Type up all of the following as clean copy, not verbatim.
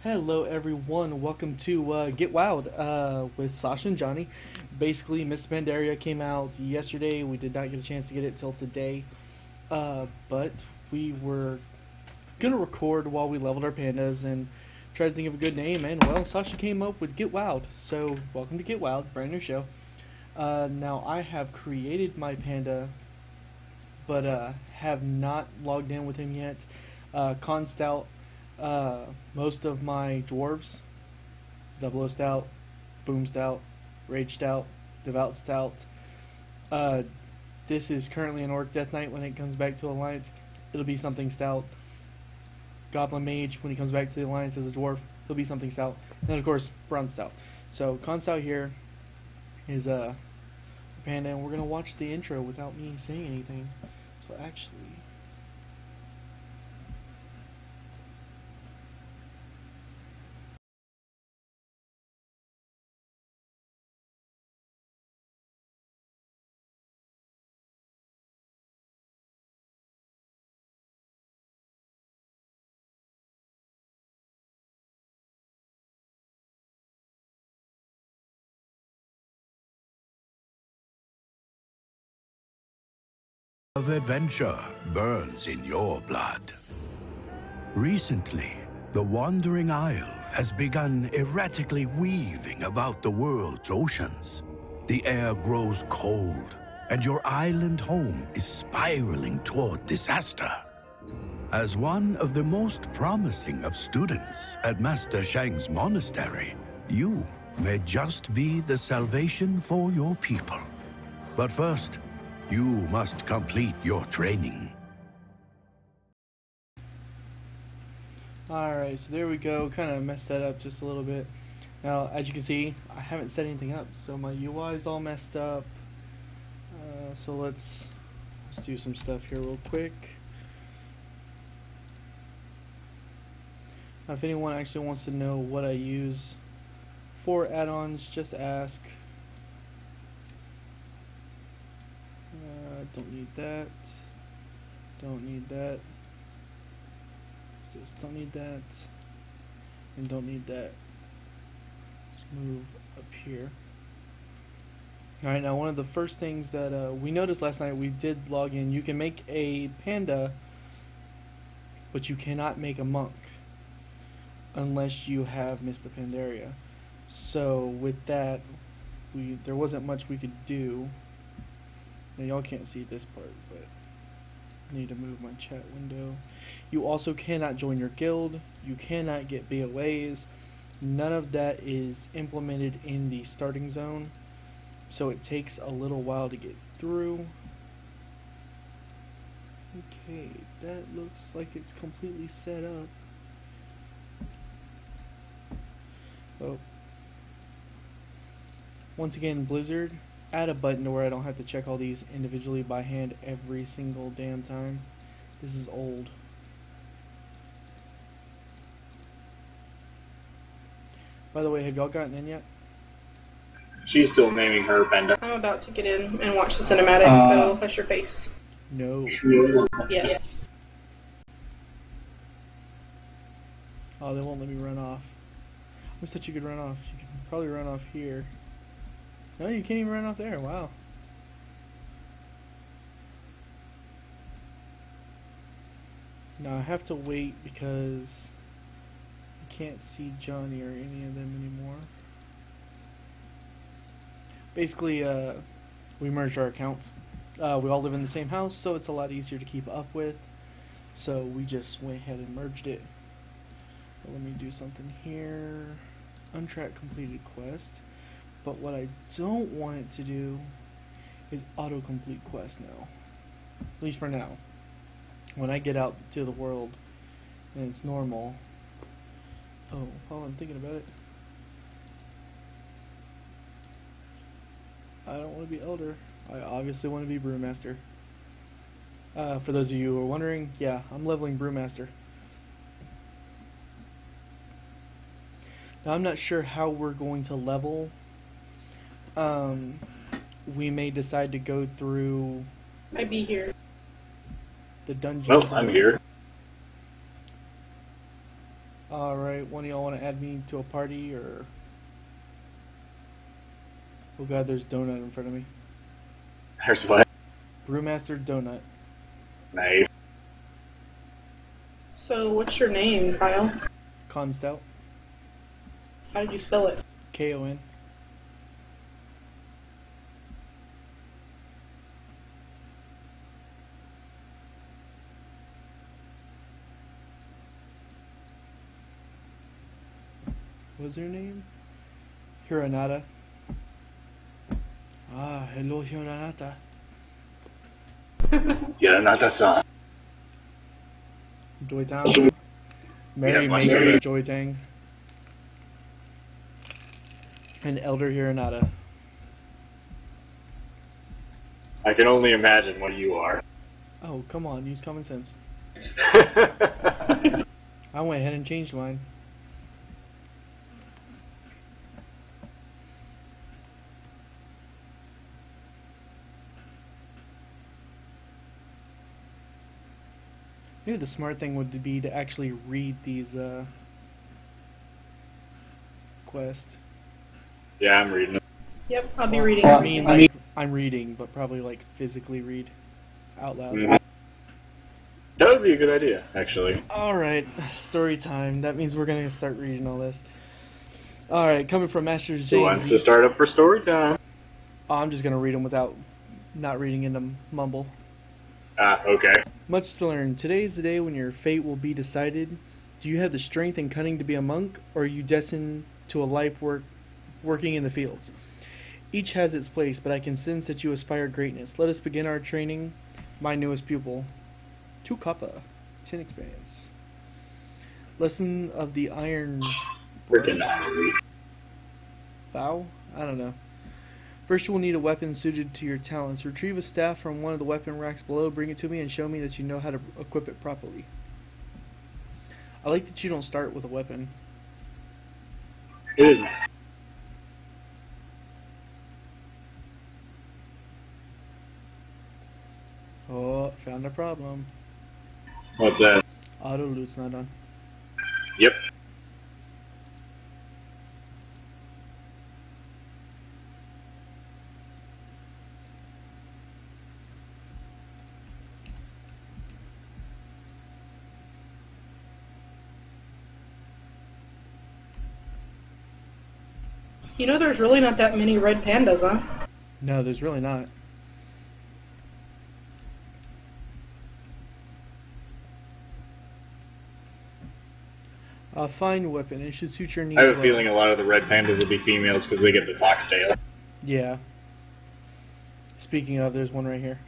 Hello everyone, welcome to Get Wild with Sasha and Johnny. Basically, Miss Pandaria came out yesterday. We did not get a chance to get it till today, but we were gonna record while we leveled our pandas and tried to think of a good name, and well, Sasha came up with Get Wild. So welcome to Get Wild, brand new show. Now I have created my panda, but have not logged in with him yet. Con Stout. Most of my dwarves, Double O Stout, Boom Stout, Rage Stout, Devout Stout. This is currently an Orc Death Knight. When it comes back to Alliance, it'll be something Stout. Goblin Mage, when he comes back to the Alliance as a dwarf, he'll be something Stout. And then of course, Bronze Stout. So Con Stout here is a panda, and we're gonna watch the intro without me saying anything. So actually, of adventure burns in your blood. Recently, the Wandering Isle has begun erratically weaving about the world's oceans. The air grows cold, and your island home is spiraling toward disaster. As one of the most promising of students at Master Shang's monastery, you may just be the salvation for your people. But first, you must complete your training. alright, so there we go. Kind of messed that up just a little bit. Now, as you can see, I haven't set anything up, so my UI is all messed up. So let's do some stuff here real quick. Now, if anyone actually wants to know what I use for add-ons, just ask. Don't need that. Don't need that. Don't need that. And don't need that. Let's move up here. Alright, now one of the first things that we noticed last night, we did log in. You can make a panda, but you cannot make a monk unless you have Missed the Pandaria. So with that, there wasn't much we could do. Now y'all can't see this part, but I need to move my chat window. You also cannot join your guild. You cannot get BOAs. None of that is implemented in the starting zone, so it takes a little while to get through. Okay, that looks like it's completely set up. Oh. Once again, Blizzard, add a button to where I don't have to check all these individually by hand every single damn time. This is old. By the way, have y'all gotten in yet? She's still naming her panda. I'm about to get in and watch the cinematic, so hush your face. No. Yes. Oh, they won't let me run off. I thought you could run off. You can probably run off here. No, you can't even run off there. Wow. Now I have to wait because I can't see Johnny or any of them anymore. Basically, we merged our accounts. We all live in the same house, so it's a lot easier to keep up with. So we just went ahead and merged it. But let me do something here. Untrack completed quest. But what I don't want it to do is autocomplete quest now. At least for now. When I get out to the world and it's normal. Oh, I'm thinking about it. I don't want to be Elder. I obviously want to be Brewmaster. For those of you who are wondering, yeah, I'm leveling Brewmaster. Now I'm not sure how we're going to level. We may decide to go through I'd be here. the dungeons. Well, I'm here. Alright, one of y'all want to add me to a party, or... Oh god, there's Donut in front of me. There's what? Brewmaster Donut. Nice. So, what's your name, Kyle? Con Stout. How did you spell it? Kon. What's her name? Hiranata. Ah, hello Hiranata. Yeah, not that song. Joy Town. Mary Yeah, Maker Joy Tang. And Elder Hiranata. I can only imagine what you are. Oh, come on, use common sense. I went ahead and changed mine. Maybe the smart thing would be to actually read these quests. Yeah, I'm reading it. Yep, I'll be Well, reading. I mean, like, I'm reading, but probably like physically read out loud. Mhm. That would be a good idea, actually. Alright, story time. That means we're gonna start reading all this. Alright, coming from Master Who wants to James. start up for story time? Oh, I'm just gonna read them without not reading into mumble. Ah, okay. Much to learn. Today is the day when your fate will be decided. Do you have the strength and cunning to be a monk, or are you destined to a life working in the fields? Each has its place, but I can sense that you aspire greatness. Let us begin our training. My newest pupil. 2 kappa. 10 experience. Lesson of the Iron... Freaking Ivy. Bow? I don't know. First, you will need a weapon suited to your talents. Retrieve a staff from one of the weapon racks below, bring it to me, and show me that you know how to equip it properly. I like that you don't start with a weapon. It is nice. Oh, found a problem. What's that? Auto loot's not on. Yep. You know, there's really not that many red pandas, huh? No, there's really not. A fine weapon. It should suit your needs I have a well. feeling a lot of the red pandas will be females because they get the foxtail. Yeah. Speaking of, there's one right here.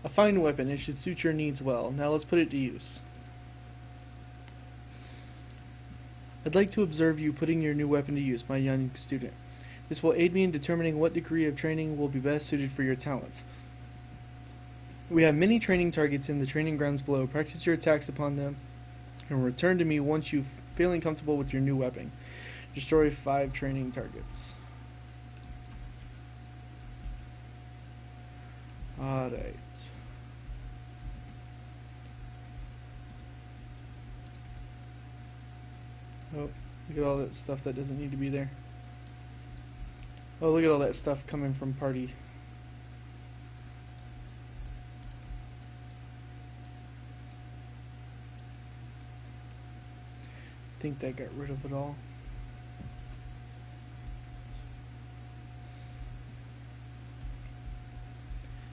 A fine weapon. It should suit your needs well. Now let's put it to use. I'd like to observe you putting your new weapon to use, my young student. This will aid me in determining what degree of training will be best suited for your talents. We have many training targets in the training grounds below. Practice your attacks upon them and return to me once you're feeling comfortable with your new weapon. Destroy 5 training targets. Alright. Oh, look at all that stuff that doesn't need to be there. Oh, look at all that stuff coming from party. I think that got rid of it all.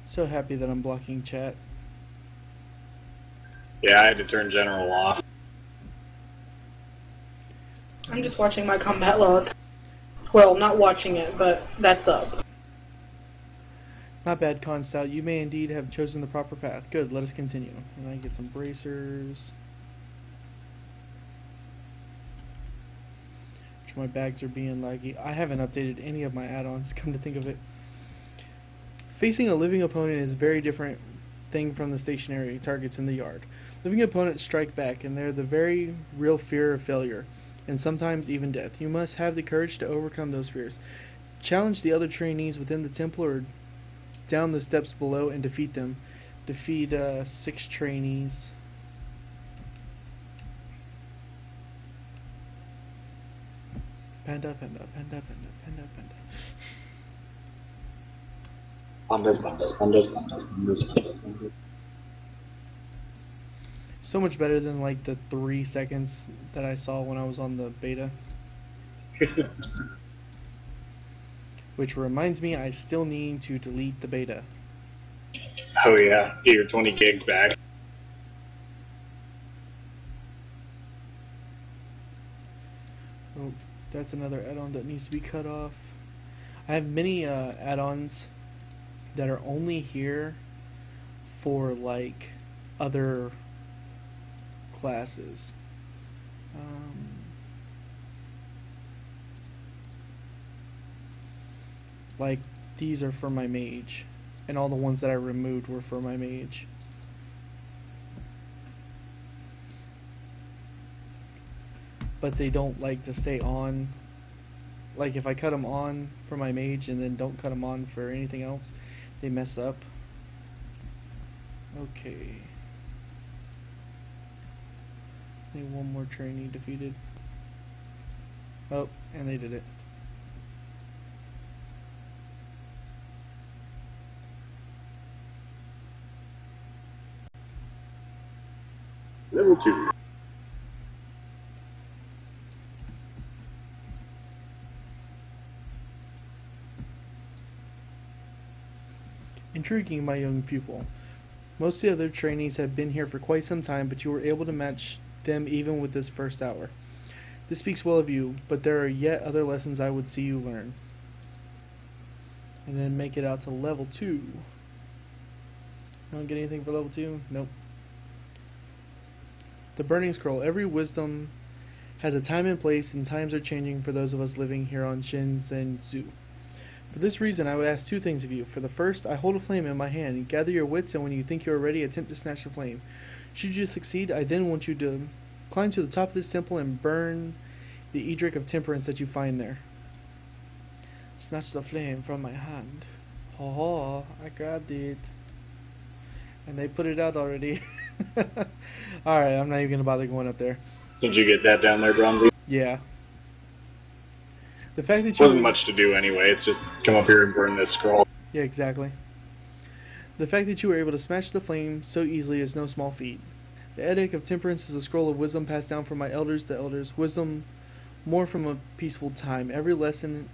So happy that I'm blocking chat. Yeah, I had to turn general off. I'm just watching my combat log. Well, not watching it, but that's up. Not bad, Con Stout. You may indeed have chosen the proper path. Good, let us continue. And I get some bracers. My bags are being laggy. I haven't updated any of my add-ons, come to think of it. Facing a living opponent is a very different thing from the stationary targets in the yard. Living opponents strike back, and they're the very real fear of failure, and sometimes even death. You must have the courage to overcome those fears. Challenge the other trainees within the temple or down the steps below and defeat them. Defeat 6 trainees. panda, panda, panda, panda, panda, panda. Pandas, pandas, pandas, pandas, pandas, pandas, pandas. So much better than like the 3 seconds that I saw when I was on the beta. Which reminds me, I still need to delete the beta. Oh yeah, get your 20 gigs back. Oh, that's another add-on that needs to be cut off. I have many add-ons that are only here for like other classes. Like these are for my mage, and all the ones that I removed were for my mage. But they don't like to stay on. Like if I cut them on for my mage and then don't cut them on for anything else, they mess up. Okay. Need one more trainee defeated. Oh, and they did it. Level 2. Intriguing, my young pupil. Most of the other trainees have been here for quite some time, but you were able to match them even with this first hour. This speaks well of you, but there are yet other lessons I would see you learn. And then make it out to level 2. You don't get anything for level 2? Nope. The Burning Scroll. Every wisdom has a time and place, and times are changing for those of us living here on Shinzen-zu. For this reason, I would ask 2 things of you. For the first, I hold a flame in my hand. Gather your wits, and when you think you are ready, attempt to snatch the flame. Should you succeed, I then want you to climb to the top of this temple and burn the Edric of Temperance that you find there. Snatch the flame from my hand. Oh, I grabbed it. And they put it out already. Alright, I'm not even going to bother going up there. Did you get that down there, Bronzy? Yeah. The fact that you Wasn't much to do anyway, it's just come up here and burn this scroll. Yeah, exactly. The fact that you were able to smash the flame so easily is no small feat. The Edict of Temperance is a scroll of wisdom passed down from my elders to elders. Wisdom more from a peaceful time. Every lesson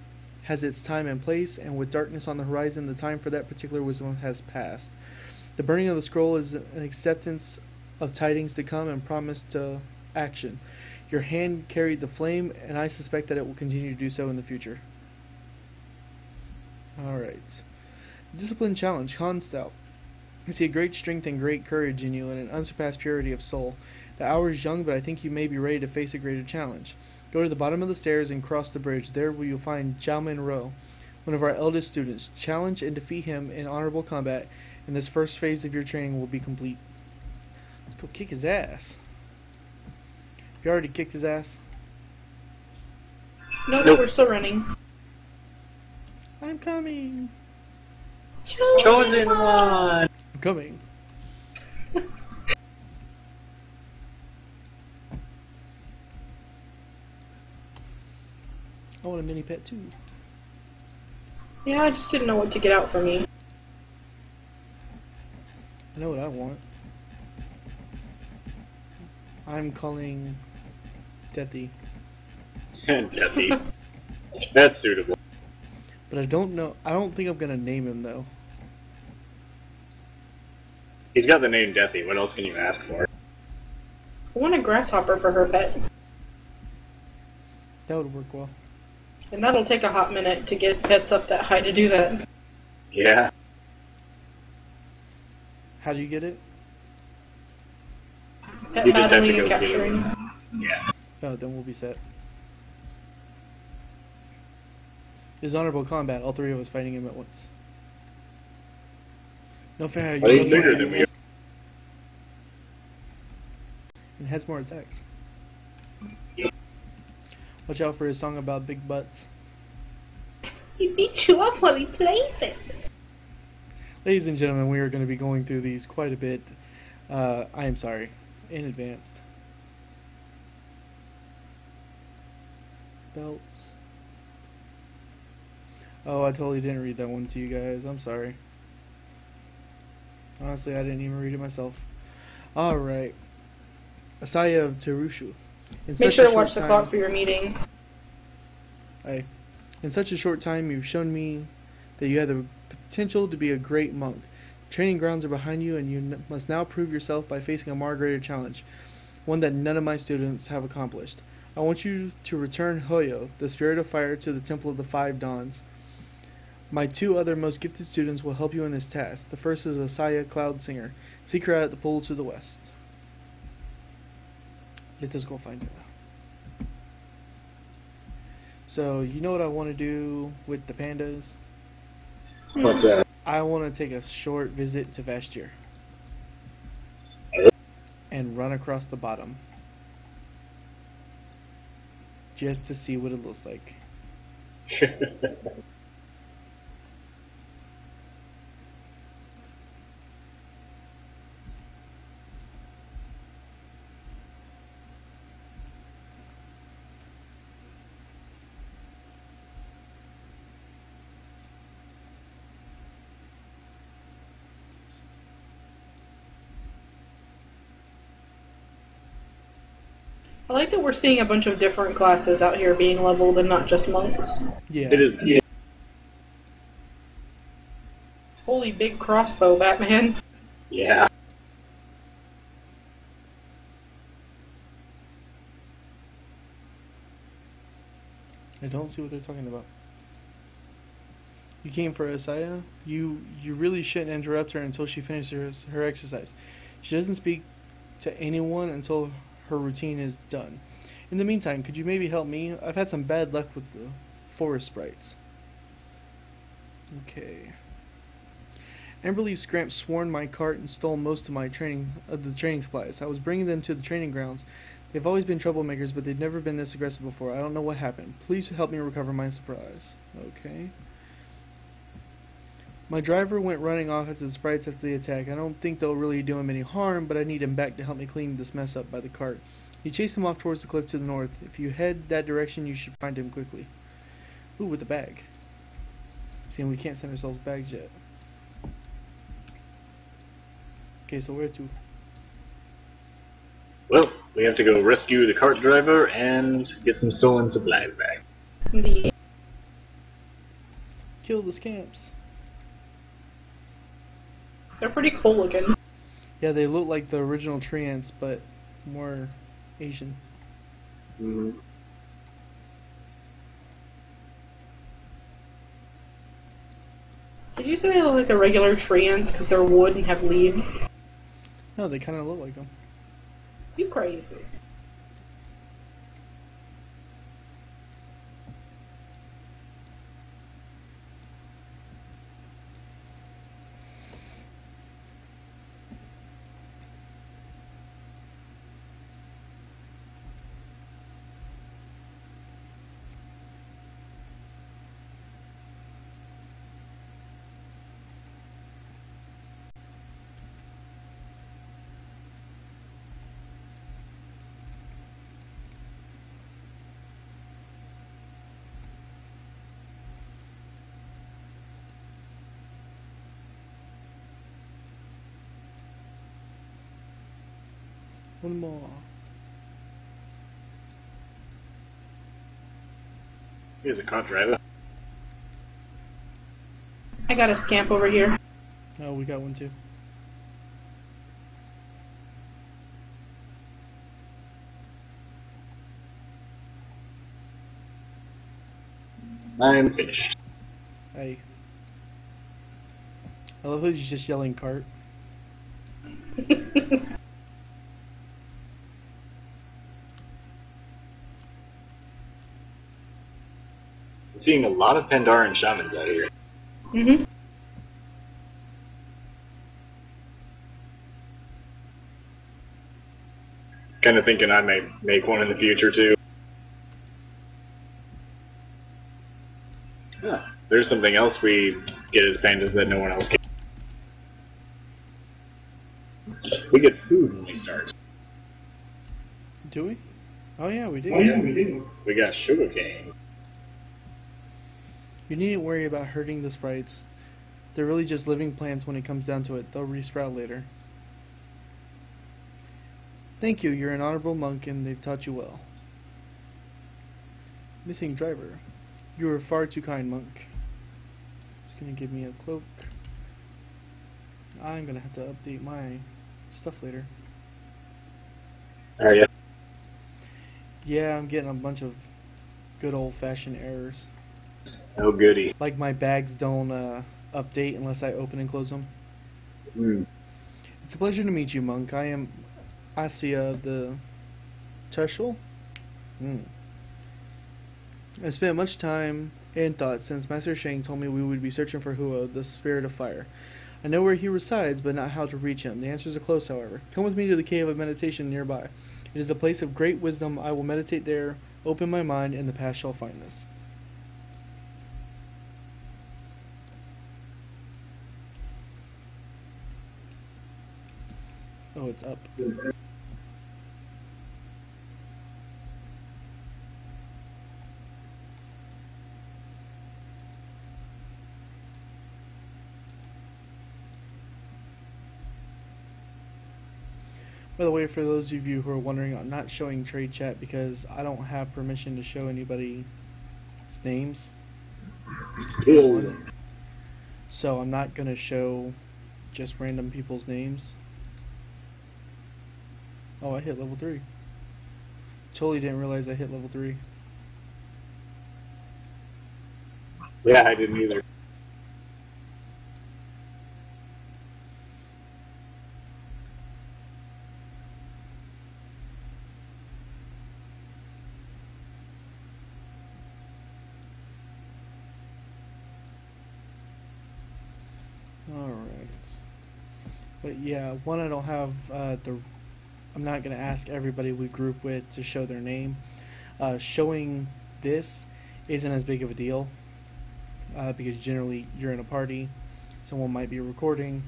has its time and place, and with darkness on the horizon, the time for that particular wisdom has passed. The burning of the scroll is an acceptance of tidings to come and promise to action. Your hand carried the flame, and I suspect that it will continue to do so in the future. Alright. Discipline challenge. Con Stout. I see a great strength and great courage in you and an unsurpassed purity of soul. The hour is young, but I think you may be ready to face a greater challenge. Go to the bottom of the stairs and cross the bridge. There will you find Jiaomin Ro, one of our eldest students. Challenge and defeat him in honorable combat, and this first phase of your training will be complete. Let's go kick his ass. You already kicked his ass? No, Nope. we're still running. I'm coming. Chosen one! I'm coming. I want a mini pet too. Yeah, I just didn't know what to get out for me. I know what I want. I'm calling Deathy. Deathy. That's suitable. But I don't know. I don't think I'm gonna name him though. He's got the name Deathy, what else can you ask for? I want a grasshopper for her pet. That would work well. And that'll take a hot minute to get pets up that high to do that. Yeah. How do you get it? Pet You just have to battling go and get capturing. him. Yeah. Oh, then we'll be set. It's honorable combat, all 3 of us fighting him at once. No fair, you Well, he's love bigger your than we ass. And has more attacks. Yep. Watch out for his song about big butts. He beat you up while he plays it. Ladies and gentlemen, we are going to be going through these quite a bit. I am sorry, in advance. Belts. Oh, I totally didn't read that one to you guys. I'm sorry. Honestly, I didn't even read it myself. Alright. Asaya of Terushu. Make sure to watch the clock for your meeting. In such a short time, you've shown me that you have the potential to be a great monk. Training grounds are behind you, and you must now prove yourself by facing a more greater challenge, one that none of my students have accomplished. I want you to return Hoyo, the spirit of fire, to the Temple of the Five Dawns. My two other most gifted students will help you in this task. The first is Asaya Cloud Singer. Seek her out at the pool to the west. Let us go find her now. So, you know what I want to do with the pandas? What's that? I want to take a short visit to Vastir and run across the bottom just to see what it looks like. I like that we're seeing a bunch of different classes out here being leveled and not just monks. Yeah. It is. Yeah. Holy big crossbow, Batman. Yeah. I don't see what they're talking about. You came for Asaya? You really shouldn't interrupt her until she finishes her exercise. She doesn't speak to anyone until her routine is done. In the meantime, could you maybe help me? I've had some bad luck with the forest sprites. Okay. Emberleaf Scramp swarmed my cart and stole most of my training supplies. I was bringing them to the training grounds. They've always been troublemakers, but they've never been this aggressive before. I don't know what happened. Please help me recover my surprise. Okay. My driver went running off after the sprites after the attack. I don't think they'll really do him any harm, but I need him back to help me clean this mess up by the cart. He chased him off towards the cliff to the north. If you head that direction, you should find him quickly. Ooh, with a bag. See, we can't send ourselves bags yet. Okay, so where to? Well, we have to go rescue the cart driver and get some stolen supplies back. Indeed. Kill the scamps. They're pretty cool looking. Yeah, they look like the original tree ants, but more Asian. Mm-hmm. Did you say they look like the regular tree ants because they're wood and have leaves? No, they kind of look like them. You crazy. One more. Here's a cart driver. I got a scamp over here. Oh, we got one too. I'm finished. Hey. I love how he's just yelling cart. I'm seeing a lot of Pandaren shamans out here. Mhm. Kind of thinking I may make one in the future too. Ah, there's something else we get as pandas that no one else can. We get food when we start. Do we? Oh yeah, we do. Oh yeah, we do. We got sugarcane. You needn't worry about hurting the sprites. They're really just living plants when it comes down to it. They'll resprout later. Thank you. You're an honorable monk and they've taught you well. Missing driver. You were far too kind, monk. Just gonna give me a cloak. I'm gonna have to update my stuff later. Are you? Yeah, I'm getting a bunch of good old-fashioned errors. Oh, goody. Like my bags don't update unless I open and close them. Hmm. It's a pleasure to meet you, monk. I am Asia the Tushel. I spent much time and thought since Master Shang told me we would be searching for Huo, the spirit of fire. I know where he resides, but not how to reach him. The answers are close, however. Come with me to the cave of meditation nearby. It is a place of great wisdom. I will meditate there, open my mind, and the path shall find us. Oh, it's up. By the way, for those of you who are wondering, I'm not showing trade chat because I don't have permission to show anybody's names. Ew. So I'm not going to show just random people's names. Oh, I hit level 3. Totally didn't realize I hit level 3. Yeah, I didn't either. Alright. But yeah, one, I don't have I'm not going to ask everybody we group with to show their name. Showing this isn't as big of a deal because generally you're in a party, someone might be recording,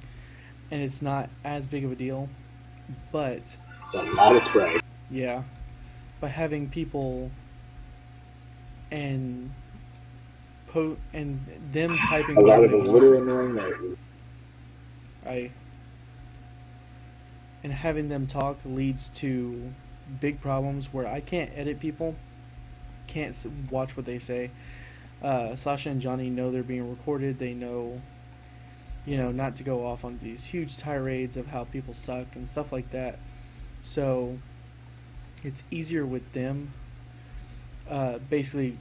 and it's not as big of a deal. But It's a lot of spray. yeah, by having people and them typing A lot of whatever the they little want, annoying noises. and having them talk leads to big problems where I can't edit people, can't watch what they say. Sasha and Johnny know they're being recorded. They know, not to go off on these huge tirades of how people suck and stuff like that. So it's easier with them. Basically,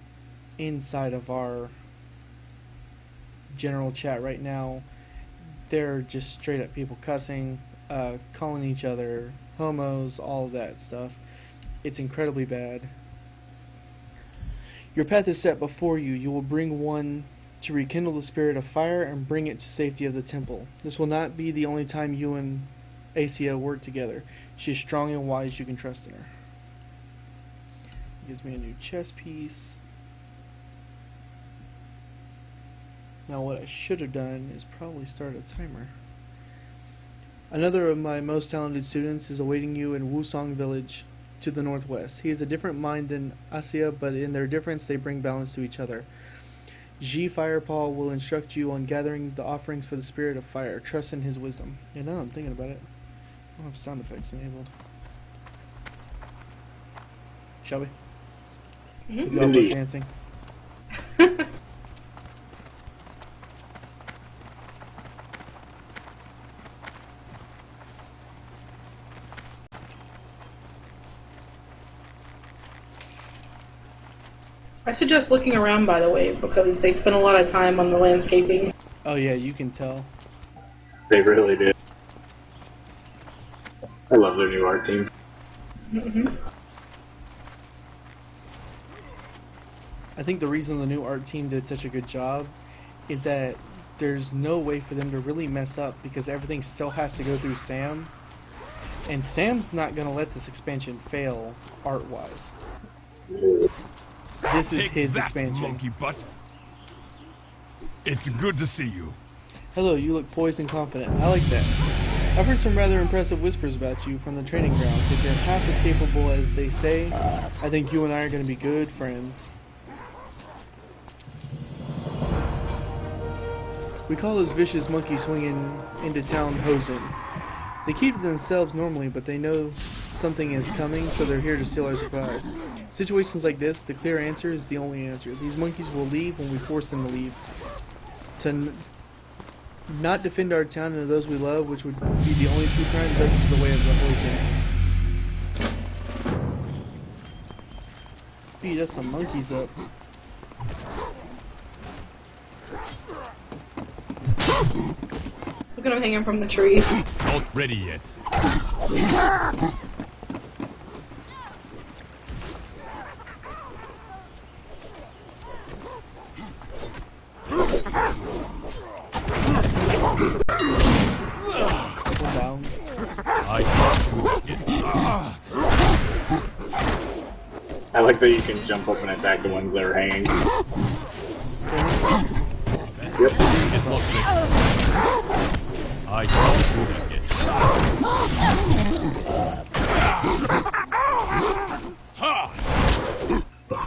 inside of our general chat right now, they're just straight up people cussing, calling each other homos, all of that stuff. It's incredibly bad. Your path is set before you. You will bring one to rekindle the spirit of fire and bring it to safety of the temple. This will not be the only time you and Asia work together. She is strong and wise. You can trust in her. Gives me a new chess piece. Now what I should have done is probably start a timer. Another of my most talented students is awaiting you in Wusong village to the northwest. He has a different mind than Asia, but in their difference they bring balance to each other. Ji Firepaw will instruct you on gathering the offerings for the spirit of fire. Trust in his wisdom. And now I'm thinking about it, I don't have sound effects enabled. Shall we? Mm-hmm. Y'all Indeed. both dancing. I suggest looking around, by the way, because they spend a lot of time on the landscaping. Oh yeah, you can tell. They really did. I love their new art team. Mm-hmm. I think the reason the new art team did such a good job is that there's no way for them to really mess up because everything still has to go through Sam. And Sam's not going to let this expansion fail art-wise. This is Take his that, expansion. monkey butt. It's good to see you. Hello, you look poised and confident. I like that. I've heard some rather impressive whispers about you from the training grounds. If you're half as capable as they say, I think you and I are going to be good friends. We call those vicious monkeys swinging into town hosing. They keep to themselves normally, but they know something is coming, so they're here to steal our supplies. Situations like this, the clear answer is the only answer. These monkeys will leave when we force them to leave. To not defend our town and those we love, which would be the only true crime, this is the way of the holy thing. Let's beat us some monkeys up. Look at him hanging from the tree. Not ready yet. Down. I like that you can jump up and attack the ones that are hanging. Yep. It's not ready. I can't do that yet.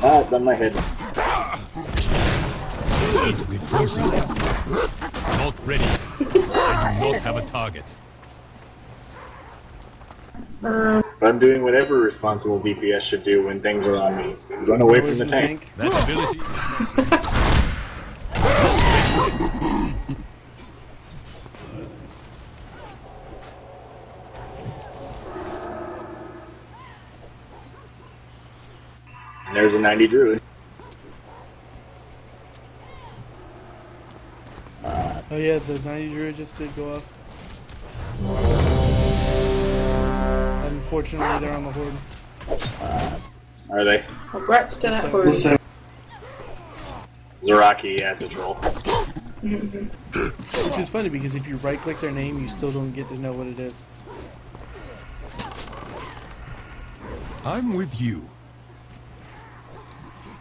Ah, it's on my head. Need to be closer. Not ready. I do not have a target. But I'm doing whatever responsible DPS should do when things are on me. Run away from the tank. That ability. And there's a 90 druid. Oh yeah, the 90 druid just did go off. Unfortunately, they're on the horde. Are they? Congrats to that horde. Zaraki at the troll. Which is funny because if you right click their name, you still don't get to know what it is. I'm with you.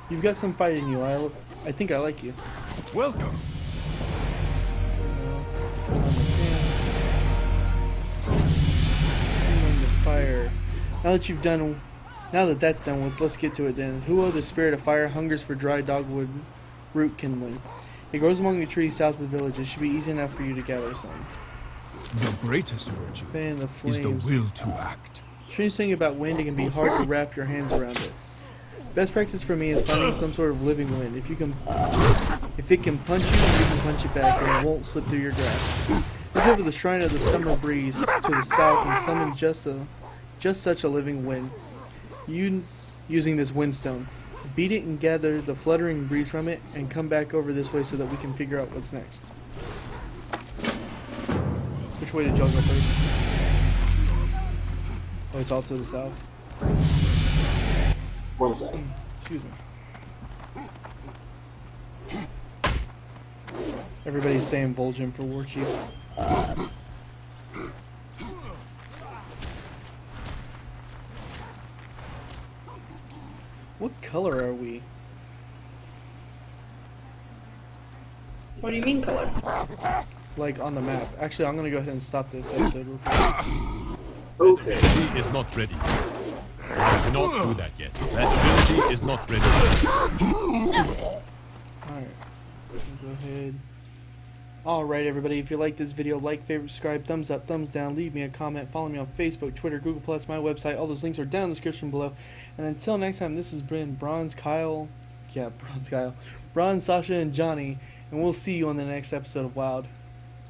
You've got some fight in you. I think I like you. Welcome. Fire. Now that that's done with, let's get to it then. Who the spirit of fire hungers for dry dogwood root kindling? It grows among the trees south of the village. It should be easy enough for you to gather some. The greatest virtue Fan the is the flames. will to act. Strange thing about wind, it can be hard to wrap your hands around it. Best practice for me is finding some sort of living wind. If it can punch you can punch it back, and it won't slip through your grasp. Look over the shrine of the summer breeze to the south and summon just such a living wind. Using this windstone, beat it and gather the fluttering breeze from it, and come back over this way so that we can figure out what's next. Which way did y'all go first? Oh, it's all to the south. One second. Excuse me. Everybody's saying Vol'jin for War Chief. What color are we? What do you mean color? Like on the map. Actually, I'm gonna go ahead and stop this episode real quick. Okay. He is not ready. I cannot do that yet. That ability is not ready. Alright. Go ahead. Alright everybody, if you like this video, like, favorite, subscribe, thumbs up, thumbs down, leave me a comment, follow me on Facebook, Twitter, Google+, my website, all those links are down in the description below. And until next time, this has been Bronze, Sasha, and Johnny, and we'll see you on the next episode of Wild.